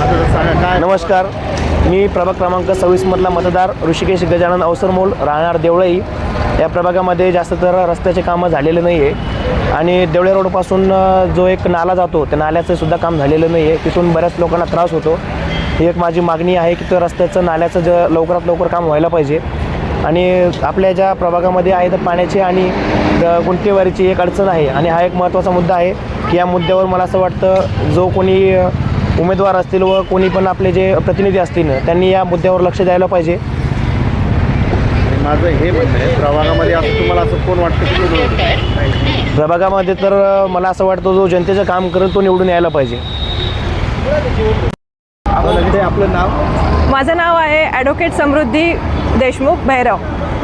सांगा काय. नमस्कार, मी प्रभाग क्रमांक 26 मधला मतदार ऋषिकेश गजानन अवसरमोल, राहणार देवळई. या प्रभागामध्ये जास्त तर रस्त्याचे कामं झालेले नाही आहे आणि देवळे रोडपासून जो एक नाला जातो त्या नाल्याचं सुद्धा काम झालेलं नाही आहे. तिथून बऱ्याच लोकांना त्रास होतो. ही एक माझी मागणी आहे की तो रस्त्याचं नाल्याचं लवकरात लवकर काम व्हायला पाहिजे. आणि आपल्या ज्या प्रभागामध्ये आहे तर पाण्याची आणि गुंठेवारीची एक अडचण आहे आणि हा एक महत्त्वाचा मुद्दा आहे की या मुद्द्यावर मला असं वाटतं जो कोणी उमेदवार असतील व कोणी पण आपले जे प्रतिनिधी असतील त्यांनी या मुद्द्यावर लक्ष द्यायला पाहिजे. माझं हे म्हणणं आहे, प्रभागामध्ये असं तुम्हाला असं कोण वाटतं की निवडून येईल? प्रभागामध्ये तर मला असं वाटतं जो जनतेचं काम करेल तो निवडून यायला पाहिजे. आपलं नाव? माझं नाव आहे ॲडव्होकेट समृद्धी देशमुख भैरव.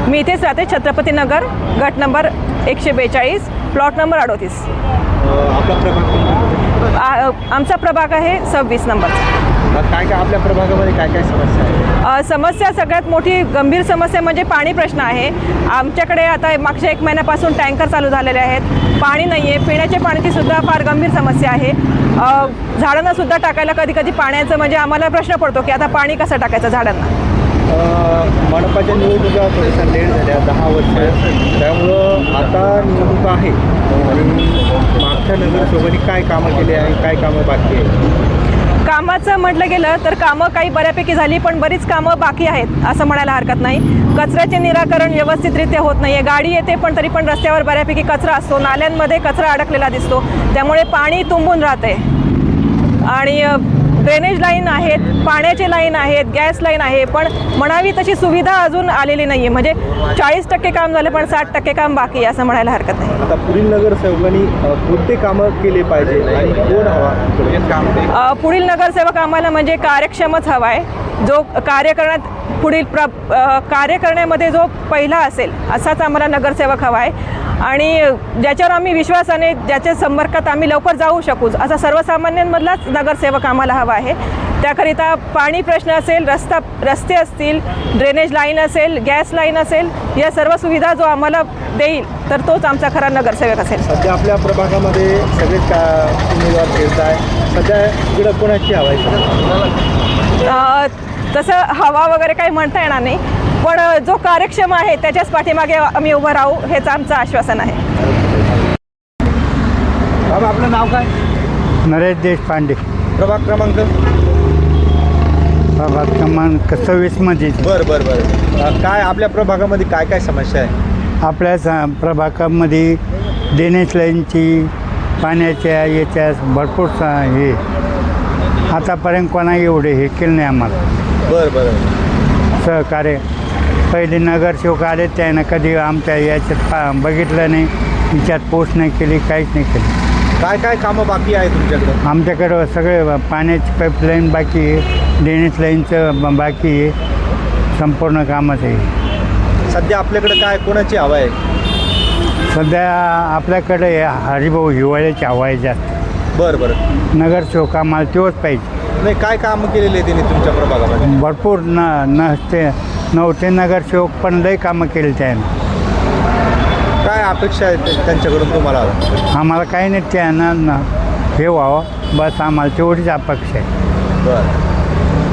मी इथेच राहते, छत्रपती नगर, गट नंबर 142, प्लॉट नंबर 38. आपला प्रभाग आमचा प्रभाग आहे 26 नंबरचा. काय काय आपल्या प्रभागामध्ये काय काय समस्या आहे? समस्या सगळ्यात मोठी गंभीर समस्या म्हणजे पाणी प्रश्न आहे. आमच्याकडे आता मागच्या 1 महिन्यापासून टँकर चालू झालेले आहेत. पाणी नाही आहे. पिण्याच्या पाण्याची सुद्धा फार गंभीर समस्या आहे. झाडांना सुद्धा टाकायला कधी कधी पाण्याचं म्हणजे आम्हाला प्रश्न पडतो की आता पाणी कसं टाकायचं झाडांना. मनपाच्या निवडणुका थोड्याशा लेट झाल्या, 10 वर्ष. त्यामुळं आता निवडणुका आहे आणि मागच्या नगरसेवकांनी काय कामं केली आहे, काय कामं बाकी आहे? कामाचं म्हटलं गेलं तर कामं काही बऱ्यापैकी झाली, पण बरीच कामं बाकी आहेत असं म्हणायला हरकत नाही. कचऱ्याचे निराकरण व्यवस्थितरित्या होत नाही आहे. गाडी येते पण तरी पण रस्त्यावर बऱ्यापैकी कचरा असतो. नाल्यांमध्ये कचरा अडकलेला दिसतो, त्यामुळे पाणी तुंबून राहते. आणि ड्रेनेज लाईन आहेत, पाण्याचे लाईन आहेत, गॅस लाईन आहे, पण म्हणावी तशी सुविधा अजून आलेली नाही आहे. म्हणजे 40% काम झालं पण 60% काम बाकी आहे असं म्हणायला हरकत नाही. आता पुढील नगरसेवकांनी कोणते कामं केले पाहिजे आणि कोण हवा? पुढील नगरसेवक आम्हाला म्हणजे कार्यक्षमच हवा आहे. जो कार्य करण्यामध्ये जो पहिला असेल असाच आम्हाला नगरसेवक हवा आहे आणि ज्याच्यावर आम्ही विश्वासाने ज्याच्या संपर्कात आम्ही लवकर जाऊ शकू असा सर्वसामान्यांमधलाच नगरसेवक आम्हाला हवा आहे. त्याकरिता पाणी प्रश्न असेल, रस्ते असतील, ड्रेनेज लाईन असेल, गॅस लाईन असेल, या सर्व सुविधा जो आम्हाला देईल तर तोच आमचा खरा नगरसेवक असेल. सध्या आपल्या प्रभागामध्ये सगळेच उमेदवार फिरत आहे. सध्या इकडं कोणाची हवा आहे? तसं हवा वगैरे काही म्हणता येणार नाही, पण जो कार्यक्षम आहे त्याच्याच पाठीमागे आम्ही उभं राहू हेच आमचं आश्वासन आहे. बाबा आपलं नाव काय? नरेश देशपांडे. प्रभाग क्रमांक? प्रभाग क्रमांक 26 मध्ये. बरं. काय आपल्या प्रभागामध्ये काय काय समस्या आहे? आपल्या प्रभागामध्ये ड्रेनेज लाईनची, पाण्याच्या याच्या भरपूर हे आतापर्यंत कोणा एवढे हे केलं नाही आम्हाला. बरं. सहकार्य पहिले नगरसेवक आले त्यानं कधी आमच्या याच्यात बघितलं नाही, विचार पोस्ट नाही केली, काहीच नाही केली. काय काय कामं बाकी आहे तुमच्याकडं? आमच्याकडं सगळे पाण्याची पाईपलाईन बाकी आहे, ड्रेनेज लाईनचं बाकी आहे, संपूर्ण कामच आहे. सध्या आपल्याकडे काय कोणाची हवा आहे? सध्या आपल्याकडे हरिभाऊ हिवाळ्याची हवा आहे जास्त. बरं. नगरसेवक आम्हाला तेवढंच पाहिजे. नाही, काय कामं केलेली आहे त्यांनी तुमच्या प्रभागामध्ये? भरपूर नव्हते नगरसेवक पण लई कामं केली त्यानं. काय अपेक्षा आहे त्यांच्याकडून तुम्हाला? आम्हाला काही नाही त्यानं हे व्हावं बस, आम्हाला तेवढीच अपेक्षा आहे. बरं.